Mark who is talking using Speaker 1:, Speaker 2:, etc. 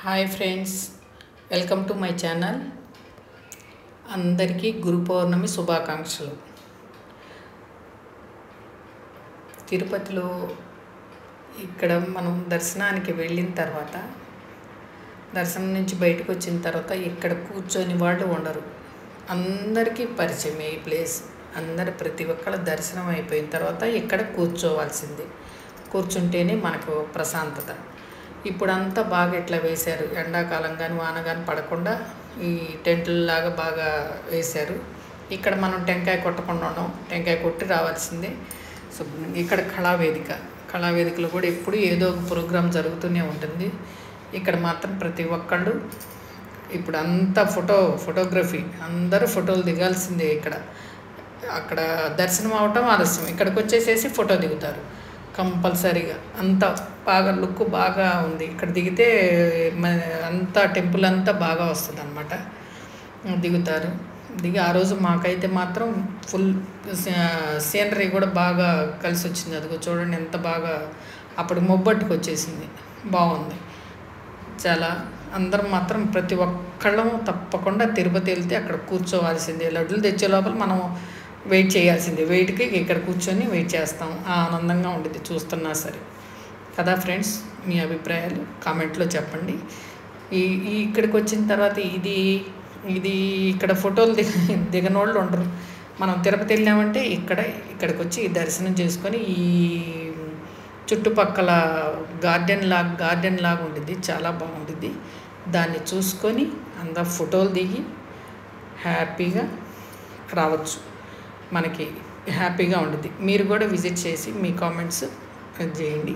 Speaker 1: Hi friends, welcome to my channel. అందరికీ గురు పౌర్ణమి శుభాకాంక్షలు. తిరుపతిలో ఇక్కడ మనం దర్శనానికి వెళ్ళిన తర్వాత, దర్శనం నుంచి బయటకు వచ్చిన తర్వాత ఇక్కడ కూర్చొని వాళ్ళు ఉండరు. అందరికీ పరిచయం ఈ ప్లేస్. ప్రతి ఒక్కళ్ళ దర్శనం అయిపోయిన తర్వాత ఇక్కడ కూర్చోవాల్సిందే. కూర్చుంటేనే మనకు ప్రశాంతత. ఇప్పుడంతా బాగా ఇట్లా వేశారు. ఎండాకాలం కానీ వాన కానీ పడకుండా ఈ టెంట్లలాగా బాగా వేశారు. ఇక్కడ మనం టెంకాయ కొట్టకుండా ఉన్నాం, టెంకాయ కొట్టి రావాల్సిందే. సో ఇక్కడ కళావేదికలో కూడా ఎప్పుడు ఏదో ఒక ప్రోగ్రాం జరుగుతూనే ఉంటుంది. ఇక్కడ మాత్రం ప్రతి ఒక్కళ్ళు ఇప్పుడు అంతా ఫోటోగ్రఫీ, అందరూ ఫోటోలు దిగాల్సిందే. అక్కడ దర్శనం అవటం ఆలస్యం, ఇక్కడికి వచ్చేసేసి ఫోటో దిగుతారు కంపల్సరీగా. అంత బాగా లుక్ బాగా ఉంది. ఇక్కడ దిగితే అంతా టెంపుల్ అంతా బాగా వస్తుంది అన్నమాట. దిగుతారు. దిగి ఆ రోజు మాకైతే మాత్రం ఫుల్ సీనరీ కూడా బాగా కలిసి వచ్చింది. అదిగో చూడండి ఎంత బాగా అప్పుడు మొబ్బట్టుకు వచ్చేసింది. బాగుంది చాలా. అందరం మాత్రం ప్రతి ఒక్కళ్ళము తప్పకుండా తిరుపతి వెళ్తే అక్కడ కూర్చోవాల్సిందే. లడ్డులు తెచ్చే లోపల మనం వెయిట్ చేయాల్సిందే. వెయిట్కి ఇక్కడ కూర్చొని వెయిట్ చేస్తాం. ఆనందంగా ఉండేది చూస్తున్నా సరే కదా ఫ్రెండ్స్. మీ అభిప్రాయాలు కామెంట్లో చెప్పండి. ఇక్కడికి వచ్చిన తర్వాత ఇది ఇక్కడ ఫోటోలు దిగనోళ్ళు ఉండరు. మనం తిరుపతి వెళ్ళామంటే ఇక్కడికి వచ్చి దర్శనం చేసుకొని ఈ చుట్టుపక్కల గార్డెన్ లాగా ఉండిద్ది, చాలా బాగుండిద్ది. దాన్ని చూసుకొని అందరూ ఫోటోలు దిగి హ్యాపీగా రావచ్చు. మనకి హ్యాపీగా ఉంటుంది. మీరు కూడా విజిట్ చేసి మీ కామెంట్స్ చేయండి.